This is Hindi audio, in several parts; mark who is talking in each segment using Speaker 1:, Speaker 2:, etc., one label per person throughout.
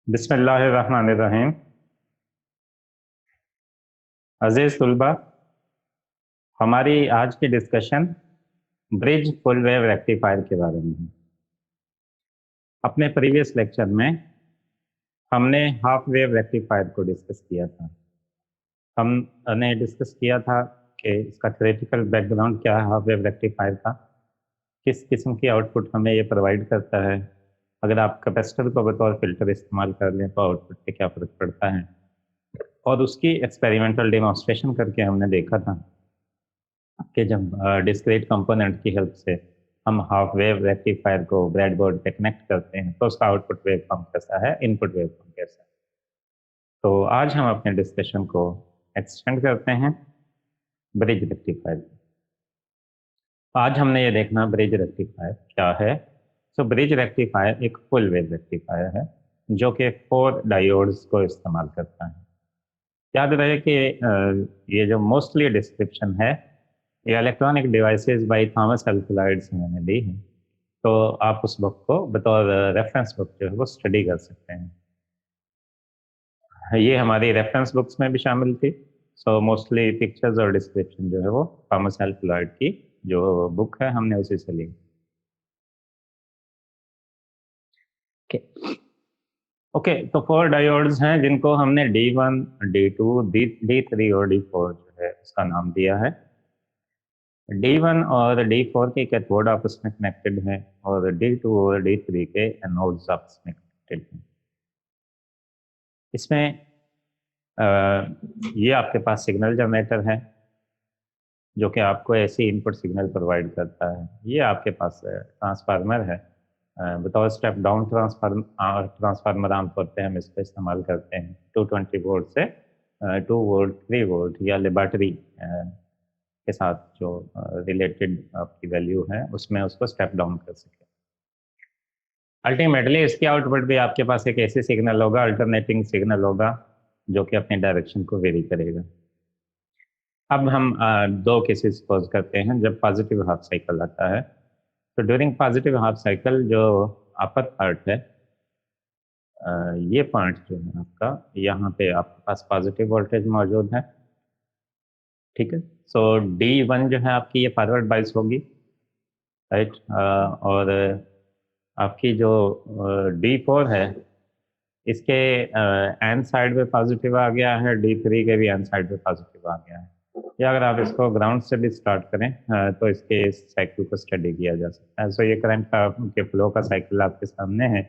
Speaker 1: बिस्मिल्लाहिर्रहमानिर्रहीम। अजीज तुलबा, हमारी आज की discussion bridge full wave rectifier के बारे में है। अपने प्रीवियस लेक्चर में हमने हाफ वेव रेक्टिफायर को डिस्कस किया था। हमने डिस्कस किया था कि इसका थ्योरेटिकल बैकग्राउंड क्या है हाफ वेव रेक्टिफायर का, किस किस्म की आउटपुट हमें ये प्रोवाइड करता है, अगर आप कैपेसिटर को बतौर फिल्टर इस्तेमाल कर लें तो आउटपुट पे क्या फ़र्क पड़ता है, और उसकी एक्सपेरिमेंटल डेमोन्स्ट्रेशन करके हमने देखा था कि जब डिस्क्रीट कंपोनेंट की हेल्प से हम हाफ वेव रेक्टिफायर को ब्रेडबोर्ड पे कनेक्ट करते हैं तो उसका आउटपुट वेवफॉर्म कैसा है, इनपुट वेवफॉर्म कैसा है। तो आज हम अपने डिस्कशन को एक्सटेंड करते हैं ब्रिज रेक्टिफायर। आज हमने ये देखना ब्रिज रेक्टिफायर क्या है। तो ब्रिज रेक्टिफायर एक फुल वेव रेक्टिफायर है जो कि 4 डायोड्स को इस्तेमाल करता है। याद रहे कि ये जो मोस्टली डिस्क्रिप्शन है ये electronic devices by Thomas alkaloid से मैंने दी है, तो आप उस बुक को बतौर रेफरेंस बुक जो है वो स्टडी कर सकते हैं। ये हमारी रेफरेंस बुक्स में भी शामिल थी। सो मोस्टली पिक्चर्स और डिस्क्रिप्शन जो है वो थॉमस एल्कलॉइड की जो बुक है हमने उसी से ली। ओके, तो 4 डायोड्स हैं जिनको हमने D1, D2, D3 और D4 जो है उसका नाम दिया है। D1 और D4 के कैथोड आपस में कनेक्टेड हैं और D2 और D3 के एनोड्स आपस में कनेक्टेड हैं। इसमें ये आपके पास सिग्नल जनरेटर है जो कि आपको ऐसी इनपुट सिग्नल प्रोवाइड करता है। ये आपके पास ट्रांसफार्मर है, बतौर स्टेप डाउन ट्रांसफार्मर आमतौर पे हम इसका इस्तेमाल करते हैं 220 वोल्ट से 2 वोल्ट 3 वोल्ट या लेबॉर्टरी के साथ जो रिलेटेड आपकी वैल्यू है उसमें उसको स्टेप डाउन कर सके। अल्टीमेटली इसकी आउटपुट भी आपके पास एक ऐसी सिग्नल होगा, अल्टरनेटिंग सिग्नल होगा जो कि अपनी डायरेक्शन को वेरी करेगा। अब हम दो केसेस सपोज करते हैं जब पॉजिटिव हाफ साइकिल आता है। तो ड्यूरिंग पॉजिटिव हाफ साइकिल जो अपर पार्ट है, ये पॉइंट जो है आपका, यहाँ पे आपके पास पॉजिटिव वोल्टेज मौजूद है। ठीक है, सो D1 जो है आपकी ये फॉरवर्ड बाइस होगी, राइट। और आपकी जो D4 है इसके एन साइड पे पॉजिटिव आ गया है, D3 के भी एन साइड पे पॉजिटिव आ गया है। या अगर आप इसको ग्राउंड से भी स्टार्ट करें तो इसके इस साइकिल को स्टडी किया जा सकता है। सो ये करंट के फ्लो का साइकिल आपके सामने है।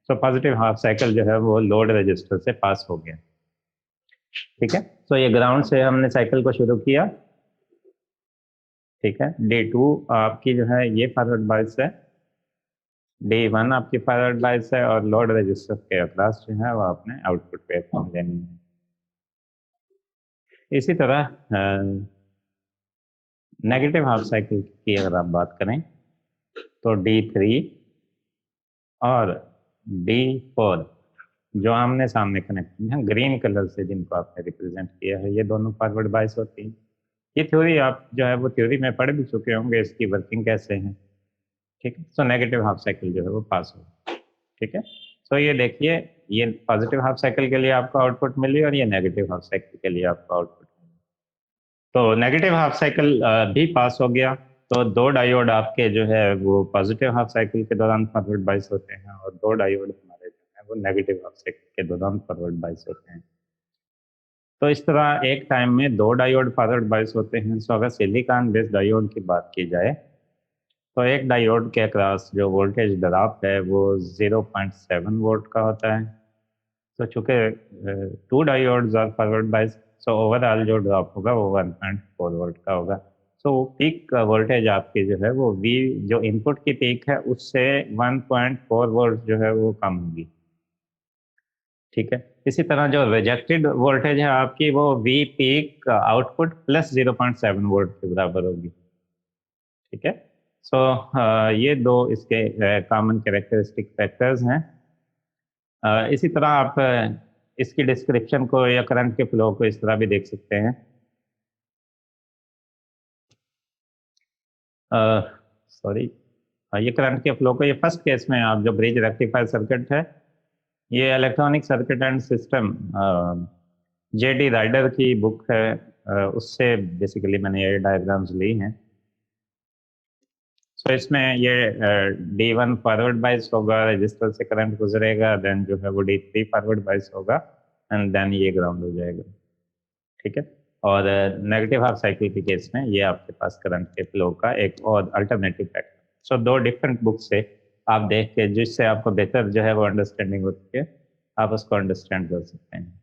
Speaker 1: सो पॉजिटिव हाफ साइकिल जो है वो लोड रजिस्टर से पास हो गया। ठीक है, सो ये ग्राउंड से हमने साइकिल को शुरू किया। ठीक है, D2 आपकी जो है ये फॉरवर्ड बाइस है, D1 आपकी फॉरवर्ड बाइस है, और लोड रजिस्टर के अक्रॉस जो है वो आपने आउटपुट वेवफॉर्म लेनी है। इसी तरह नेगेटिव हाफ साइकिल की अगर आप बात करें तो D3 और D4 जो आमने सामने कनेक्टेड हैं ग्रीन कलर से, जिनको आपने रिप्रेजेंट किया है, ये दोनों फॉरवर्ड बाइस होती हैं। ये थ्योरी आप जो है वो थ्योरी में पढ़ भी चुके होंगे, इसकी वर्किंग कैसे है। ठीक है, सो नेगेटिव हाफ साइकिल जो है वो पास हो। ठीक है, सो ये देखिए, ये पॉजिटिव हाफ साइकिल के लिए आपको आउटपुट मिली और ये नेगेटिव हाफ साइकिल के लिए आपको आउटपुट मिली। तो नेगेटिव हाफ साइकिल भी पास हो गया। तो 2 डायोड आपके जो है वो पॉजिटिव हाफ साइकिल के दौरान फॉरवर्ड बाइस होते हैं और 2 डायोड हमारे जो है वो नेगेटिव हाफ साइकिल के दौरान फॉरवर्ड बाइस होते हैं। तो इस तरह एक टाइम में 2 डायोड फॉरवर्ड बाइस होते हैं। सो अगर सिलिकॉन बेस्ड डायोड की बात की जाए तो एक डायोड के अक्रॉस जो वोल्टेज ड्रॉप है वो 0.7 वोल्ट का होता है। तो चूंकि 2 डायोड्स आर फॉरवर्ड बाइस, सो ओवरऑल जो ड्रॉप होगा वो 1.4 वोल्ट का होगा। सो पीक वोल्टेज आपकी जो है वो V जो इनपुट की पीक है उससे 1.4 वोल्ट जो है वो कम होगी। ठीक है, इसी तरह जो रिजेक्टेड वोल्टेज है आपकी वो V peak output plus 0.7 volt के बराबर होगी। ठीक है, सो ये दो इसके कॉमन कैरेक्टरिस्टिक फैक्टर्स हैं। इसी तरह आप इसकी डिस्क्रिप्शन को या करंट के फ्लो को इस तरह भी देख सकते हैं। सॉरी, ये करंट के फ्लो को, ये फर्स्ट केस में आप जो ब्रिज रेक्टिफायर सर्किट है ये electronic circuit and system JD Rider की बुक है, उससे बेसिकली मैंने ये डायग्राम्स ली हैं। सो इसमें ये D1 फॉरवर्ड बाइस होगा, रजिस्टर से करंट गुजरेगा, देन जो है वो D3 फॉरवर्ड बाइस होगा एंड देन ये ग्राउंड हो जाएगा। ठीक है, और नेगेटिव हाफ साइकिल के केस में ये आपके पास करंट के फ्लो का एक और अल्टरनेटिव पैटर्न। सो दो डिफरेंट बुक से आप देख के जिससे आपको बेहतर जो है वो अंडरस्टैंडिंग होती है, आप उसको अंडरस्टैंड कर सकते हैं।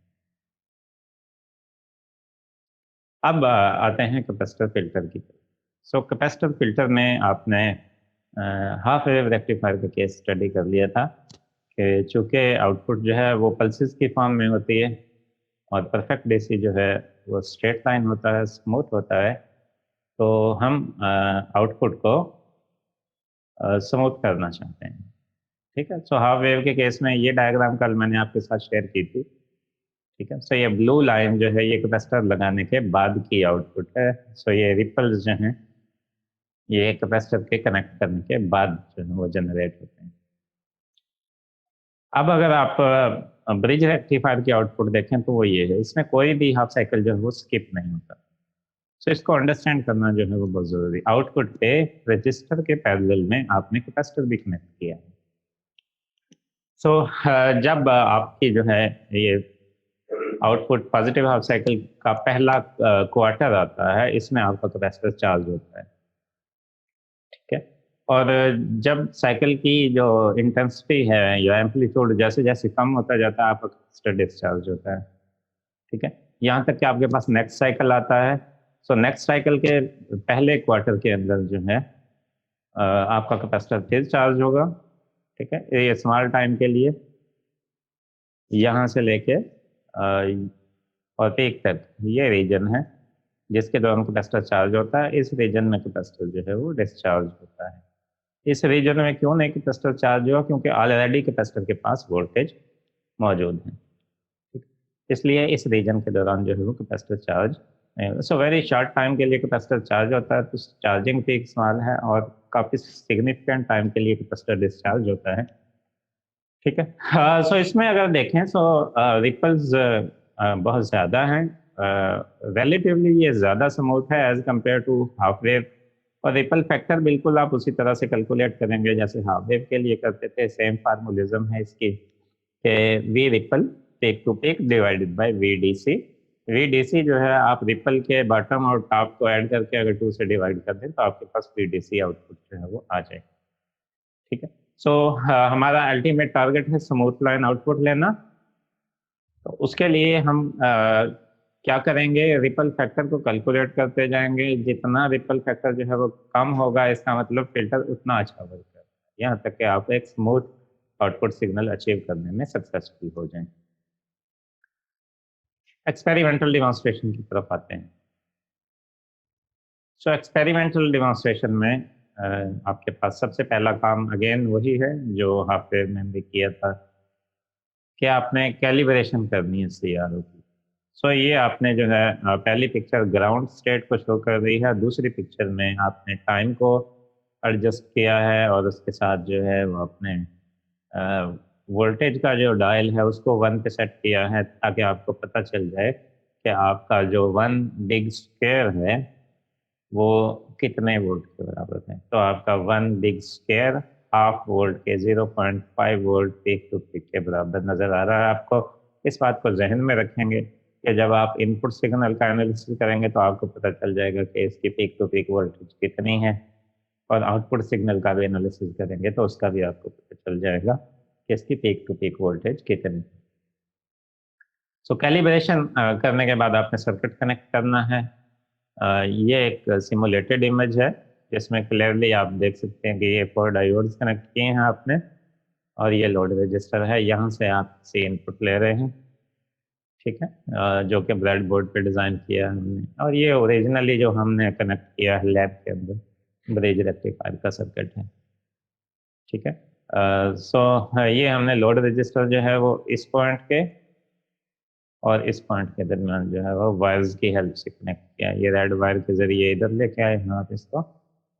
Speaker 1: अब आते हैं कैपेसिटर फिल्टर की तरफ। सो कैपेसिटर फिल्टर में आपने हाफ वेव रेक्टिफायर का केस स्टडी कर लिया था कि चूंकि आउटपुट जो है वो पल्सेस की फॉर्म में होती है और परफेक्ट डीसी जो है वो स्ट्रेट लाइन होता है, स्मूथ होता है, तो हम आउटपुट को स्मूथ करना चाहते हैं। ठीक है, सो हाफ वेव के केस में ये डायग्राम कल मैंने आपके साथ शेयर की थी। ठीक है, सो ये ब्लू लाइन जो है ये कैपेसिटर लगाने के बाद की आउटपुट है। सो ये रिपल्स जो हैं ये कैपेसिटर के कनेक्ट करने के बाद जो है वो जनरेट होते हैं। अब अगर आप ब्रिज रेक्टिफायर की आउटपुट देखें तो वो ये है, इसमें कोई भी हाफ साइकिल जो है वो स्किप नहीं होता। सो इसको अंडरस्टैंड करना जो है वो बहुत जरूरी। आउटपुट पे रजिस्टर के पैरेलल में आपने कैपेसिटर भी कनेक्ट किया है। सो जब आपकी जो है ये आउटपुट पॉजिटिव हाफ साइकिल का पहला क्वार्टर आता है, इसमें आपका कैपेसिटर चार्ज होता है। ठीक है, और जब साइकिल की जो इंटेंसिटी है या एम्पलीट्यूड जैसे जैसे कम होता जाता है, आपका कैपेसिटर डिस्चार्ज होता है। ठीक है, यहाँ तक कि आपके पास नेक्स्ट साइकिल आता है। सो नेक्स्ट साइकिल के पहले क्वार्टर के अंदर जो है आपका कैपेसिटर फिर चार्ज होगा। ठीक है, ये स्मॉल टाइम के लिए यहाँ से लेके और पीक तक ये रीजन है जिसके दौरान कैपेसिटर चार्ज होता है। इस रीजन में कैपेसिटर जो है वो डिस्चार्ज होता है। इस रीजन में क्यों नहीं कैपेसिटर चार्ज हुआ? क्योंकि ऑलरेडी कैपेसिटर के पास वोल्टेज मौजूद है। ठीक? इसलिए इस रीजन के दौरान जो है वो capacitor charge, so very short time के लिए कैपेसिटर चार्ज होता है, तो चार्जिंग पीक स्मॉल है, और काफ़ी सिग्निफिकेंट टाइम के लिए कैपेसिटर डिस्चार्ज होता है। ठीक है, सो इसमें अगर देखें तो रिपल्स बहुत ज़्यादा हैं, रिलेटिवली ये ज़्यादा स्मूथ है as compare to half wave. और रिपल फैक्टर बिल्कुल आप उसी तरह से कैलकुलेट करेंगे जैसे हाफ वेव के लिए करते थे। सेम फार्मूलिज्म है इसकी कि V ripple peak to peak divided by V D C. V D C जो है आप रिपल के बॉटम और टॉप को ऐड करके अगर 2 से डिवाइड कर दें तो आपके पास वी डी सी आउटपुट जो है वो आ जाए। ठीक है, सो हमारा अल्टीमेट टारगेट है स्मूथ लाइन आउटपुट लेना। तो उसके लिए हम क्या करेंगे, रिपल फैक्टर को कैलकुलेट करते जाएंगे। जितना रिपल फैक्टर जो है वो कम होगा, इसका मतलब फिल्टर उतना अच्छा वर्क करता है, यहाँ तक कि आप एक स्मूथ आउटपुट सिग्नल अचीव करने में सक्सेसफुल हो जाएं। एक्सपेरिमेंटल डिमॉन्स्ट्रेशन की तरफ आते हैं। सो एक्सपेरिमेंटल डिमॉन्स्ट्रेशन में आपके पास सबसे पहला काम अगेन वही है जो हाफ वेव में भी किया था कि आपने कैलिब्रेशन करनी है सीआरओ की। सो ये आपने जो है पहली पिक्चर ग्राउंड स्टेट को शो कर रही है, दूसरी पिक्चर में आपने टाइम को एडजस्ट किया है और उसके साथ जो है वो अपने वोल्टेज का जो डायल है उसको 1 पे सेट किया है, ताकि आपको पता चल जाए कि आपका जो 1 बिग स्क्वायर है वो कितने वोल्ट के बराबर है। तो आपका 1 बिग स्क्वायर हाफ वोल्ट के 0.5 वोल्ट पीक टू पीक के बराबर नजर आ रहा है आपको। इस बात को जहन में रखेंगे कि जब आप इनपुट सिग्नल का एनालिसिस करेंगे तो आपको पता चल जाएगा कि इसकी पीक टू पीक वोल्टेज कितनी है, और आउटपुट सिग्नल का भी एनालिसिस करेंगे तो उसका भी आपको पता चल जाएगा कि इसकी पीक टू पीक वोल्टेज कितनी है। सो कैलिब्रेशन करने के बाद आपने सर्किट कनेक्ट करना है। ये एक सिमुलेटेड इमेज है जिसमें क्लियरली आप देख सकते हैं कि ये 4 डायोड्स कनेक्ट किए हैं आपने, और ये लोड रजिस्टर है, यहाँ से आप सी इनपुट ले रहे हैं। ठीक है, जो कि ब्रेड बोर्ड पे डिज़ाइन किया है हमने, और ये ओरिजिनली जो हमने कनेक्ट किया है लैब के अंदर ब्रिज रेक्टिफायर का सर्किट है। ठीक है, सो ये हमने लोड रजिस्टर जो है वो इस पॉइंट के और इस पॉइंट के दरमियान जो है वो वायर्स की हेल्प से कनेक्ट किया है। ये रेड वायर के जरिए इधर लेके आए हैं आप इसको,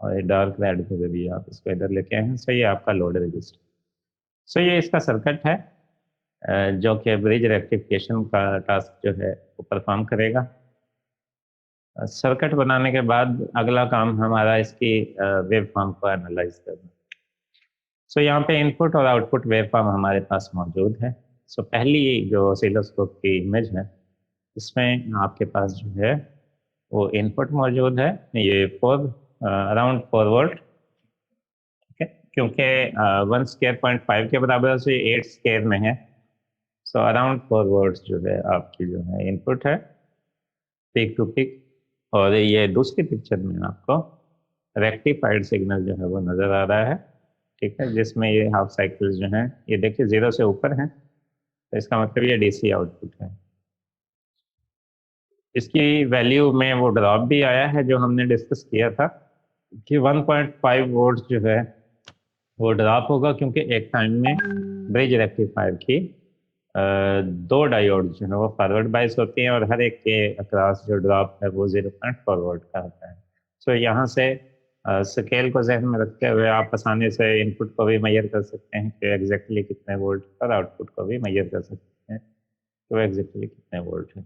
Speaker 1: और ये डार्क रेड के जरिए आप इसको इधर लेके आए हैं। सो ये आपका लोड रजिस्टर। सो ये इसका सर्किट है। जो कि ब्रिज रेक्टिफिकेशन का टास्क जो है वो परफॉर्म करेगा। सर्किट बनाने के बाद अगला काम हमारा इसकी वेव फॉर्म को एनालाइज करना। सो यहाँ पे इनपुट और आउटपुट वेव फॉर्म हमारे पास मौजूद है। सो पहली जो ऑसिलोस्कोप की इमेज है, इसमें आपके पास जो है वो इनपुट मौजूद है, ये अराउंड 4 वोल्ट, ठीक है, क्योंकि 1 स्क्वायर 0.5 के बराबर से 8 स्क्वायर में है। सो अराउंड 4 वोल्ट जो है आपकी जो है इनपुट है, पीक टू पीक। और ये दूसरी पिक्चर में आपको रेक्टिफाइड सिग्नल जो है वो नज़र आ रहा है, ठीक है, जिसमें ये हाफ साइकिल्स जो हैं ये देखिए 0 से ऊपर हैं, तो इसका मतलब ये डीसी आउटपुट है। इसकी वैल्यू में वो ड्रॉप भी आया है जो हमने डिस्कस किया था कि 1.5 वोल्ट जो है वो ड्रॉप होगा, क्योंकि एक टाइम में ब्रिज रेक्टिफायर की दो डायोड जो है वो फॉरवर्ड बाइस होती हैं और हर एक के अक्रॉस जो ड्रॉप है वो 0.4 वोल्ट का होता है। सो यहाँ से स्केल को जहन में रखते हुए आप आसानी से इनपुट को भी मेजर कर सकते हैं कि एग्जैक्टली कितने वोल्ट, और आउटपुट को भी मेजर कर सकते हैं कि वो एग्जैक्टली कितने वोल्ट है।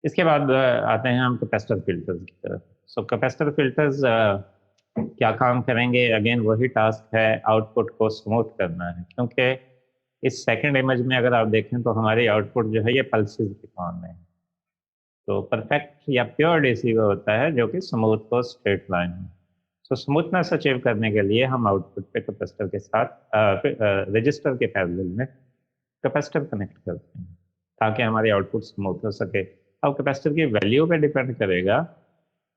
Speaker 1: इसके बाद आते हैं हम कैपेसिटर फिल्टर्स की तरफ। सो कैपेसिटर फिल्टर्स क्या काम करेंगे? अगेन वही टास्क है, आउटपुट को स्मूथ करना है, क्योंकि इस सेकंड इमेज में अगर आप देखें तो हमारी आउटपुट जो है ये पल्सेस के फॉर्म में है। तो परफेक्ट या प्योर डीसी वो होता है जो कि स्मूथ और स्ट्रेट लाइन है। तो स्मूथनेस अचीव करने के लिए हम आउटपुट पे कैपेसिटर के साथ रजिस्टर के पैरेलल में कैपेसिटर कनेक्ट करते हैं ताकि हमारी आउटपुट स्मूथ हो सके। अब कैपेसिटर की वैल्यू पे डिपेंड करेगा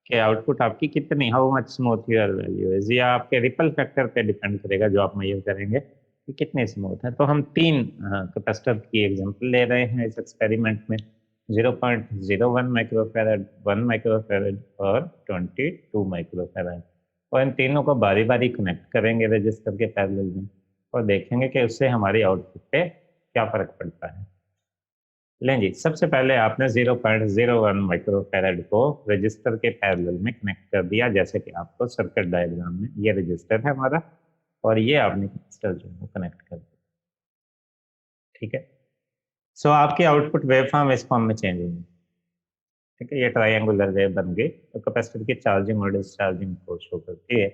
Speaker 1: कि आउटपुट आपकी कितनी, how much smooth your value is, या आपके रिपल फैक्टर पे डिपेंड करेगा जो आप मेजर करेंगे कि कितने स्मूथ है। तो हम तीन कैपेसिटर की एग्जांपल ले रहे हैं इस एक्सपेरिमेंट में, 0.01 माइक्रोफैरड, 1 माइक्रोफैरड और 22 माइक्रोफैरड। और इन तीनों को बारी बारी कनेक्ट करेंगे रजिस्टर के पैरेलल में और देखेंगे कि उससे हमारी आउटपुट पे क्या फर्क पड़ता है। लें जी, सबसे पहले आपने 0.01 माइक्रोफैरड को रजिस्टर के पैरेलल में कनेक्ट कर दिया, जैसे कि आपको सर्किट डायग्राम में, ये रजिस्टर है हमारा और ये आपने कैपेसिटर जो है वो कनेक्ट कर दिया, ठीक है। सो आपकी आउटपुट वेव फॉर्म इस फॉर्म में चेंज होगी, ठीक है, ये ट्रायंगुलर वेव बन गई। तो कैपेसिटर की चार्जिंग और डिस्चार्जिंग को शो करती है।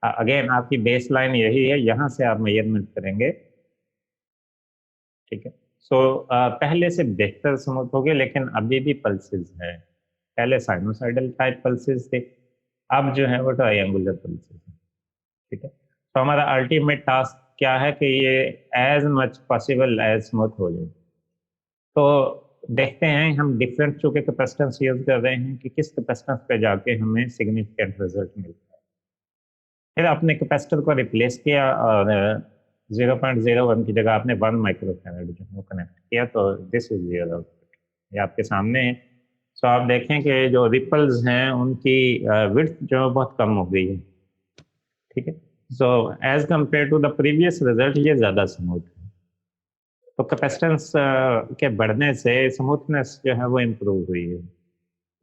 Speaker 1: अगेन आपकी बेस लाइन यही है, यहाँ से आप मेजरमेंट करेंगे, ठीक है। सो पहले से बेहतर स्मूथ हो गए, लेकिन अभी भी पल्सेस है। पहले साइनोसाइडल टाइप पल्सेस थे, अब जो है वो ट्रायंगुलर पल्सेस है, ठीक है। तो हमारा अल्टीमेट टास्क क्या है कि ये as much possible as smooth हो जाए। तो देखते हैं हम डिफरेंट चूंकि कैपेसिटेंस यूज कर रहे हैं कि किस कैपेसिटेंस पे जाके हमें सिग्निफिकेंट रिजल्ट मिलता है। फिर आपने कैपेसिटर को रिप्लेस किया और 0.01 की जगह आपने 1 माइक्रोफैरड जो है वो कनेक्ट किया, तो दिस इज योर आउटपुट, ये आपके सामने है। सो आप देखें कि जो रिपल्स हैं उनकी विड्थ जो है बहुत कम हो गई है, ठीक है। So as compare to the previous result ये ज़्यादा स्मूथ है। तो कैपेसिटेंस के बढ़ने से स्मूथनेस जो है वो इम्प्रूव हुई है।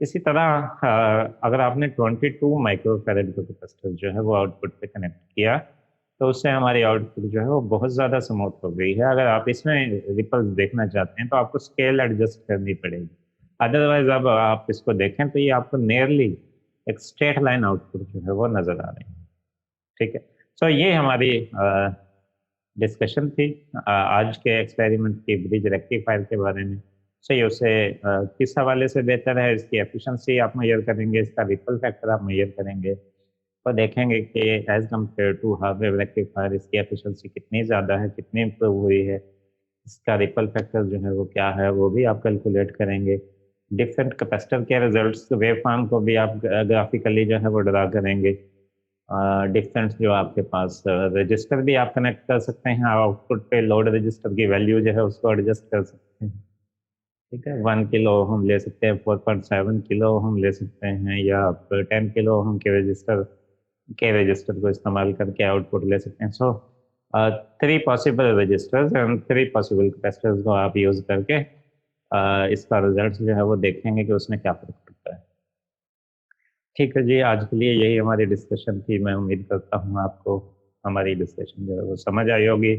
Speaker 1: इसी तरह अगर आपने 22 माइक्रोफैरड का कैपेसिटर जो है वो आउटपुट पे कनेक्ट किया, तो उससे हमारी आउटपुट जो है वो बहुत ज़्यादा स्मूथ हो गई है। अगर आप इसमें रिपल्स देखना चाहते हैं तो आपको स्केल एडजस्ट करनी पड़ेगी, अदरवाइज अब आप इसको देखें तो ये आपको नियरली एक स्ट्रेट लाइन आउटपुट जो है वो नज़र आ रही है, ठीक है। सो ये हमारी डिस्कशन थी आज के एक्सपेरिमेंट की ब्रिज रेक्टिफायर के बारे में। सही, उसे किस हवाले से बेहतर है, इसकी एफिशिएंसी आप मेजर करेंगे, इसका रिपल फैक्टर आप मेजर करेंगे और देखेंगे कि as compare to half wave rectifier इसकी एफिशिएंसी कितनी ज़्यादा है, कितनी इम्प्रूव हुई है, इसका रिपल फैक्टर जो है वो क्या है, वो भी आप कैलकुलेट करेंगे। डिफरेंट कैपेसिटर के रिजल्ट्स वेव फॉर्म को भी आप ग्राफिकली जो है वो ड्रा करेंगे। डिफरेंट जो आपके पास रजिस्टर भी आप कनेक्ट कर सकते हैं, आउटपुट पे लोड रजिस्टर की वैल्यू जो है उसको एडजस्ट कर सकते हैं, ठीक है। 1 किलो हम ले सकते हैं, 4.7 किलो हम ले सकते हैं, या आप 10 किलो हम के रजिस्टर को इस्तेमाल करके आउटपुट ले सकते हैं। So 3 possible resistors and 3 possible capacitors को आप यूज करके इसका रिजल्ट जो है वो देखेंगे कि उसमें क्या फर्क पड़ता है। ठीक है जी, आज के लिए यही हमारी डिस्कशन थी। मैं उम्मीद करता हूँ आपको हमारी डिस्कशन जो है वो समझ आई होगी।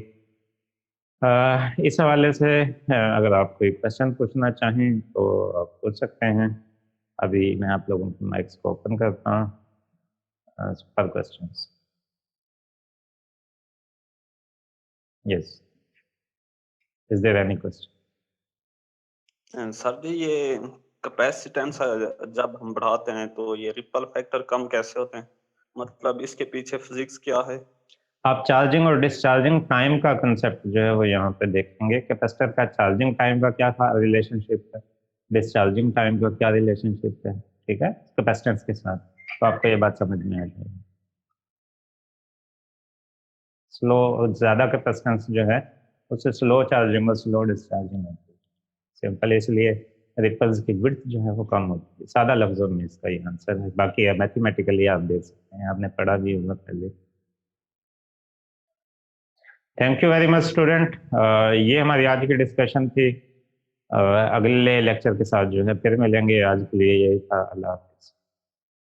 Speaker 1: इस हवाले से अगर आप कोई क्वेश्चन पूछना चाहें तो आप पूछ सकते हैं। अभी मैं आप लोगों के माइक्स को ओपन करता हूँ for questions. Yes, is there any question?
Speaker 2: Sir ji, ये कैपेसिटेंस जब हम बढ़ाते हैं तो ये रिपल फैक्टर कम कैसे होते हैं, मतलब इसके पीछे फिजिक्स क्या है?
Speaker 1: आप चार्जिंग और डिस्चार्जिंग टाइम का कंसेप्ट जो है वो यहाँ पे देखेंगे। कैपेसिटर का चार्जिंग टाइम का क्या रिलेशनशिप है, डिस्चार्जिंग टाइम का क्या रिलेशनशिप है, ठीक है, कैपेसिटेंस के साथ, तो आपको ये बात समझ में आ जाएगी। स्लो, ज़्यादा कैपेसिटेंस जो है उससे स्लो चार्जिंग और स्लो डिस्चार्जिंग होती है। सिंपल इसलिए रिपल्स की विड्थ जो है वो कम होती है। सादा लफ्जों में इसका ये आंसर है, बाकी मैथमेटिकली आप देख सकते हैं, आपने पढ़ा भी होगा पहले। Thank you very much student. ये हमारी आज की डिस्कशन थी। अगले लेक्चर के साथ जो है फिर मिलेंगे। आज के लिए यही था। अल्लाह हाफ़िज़।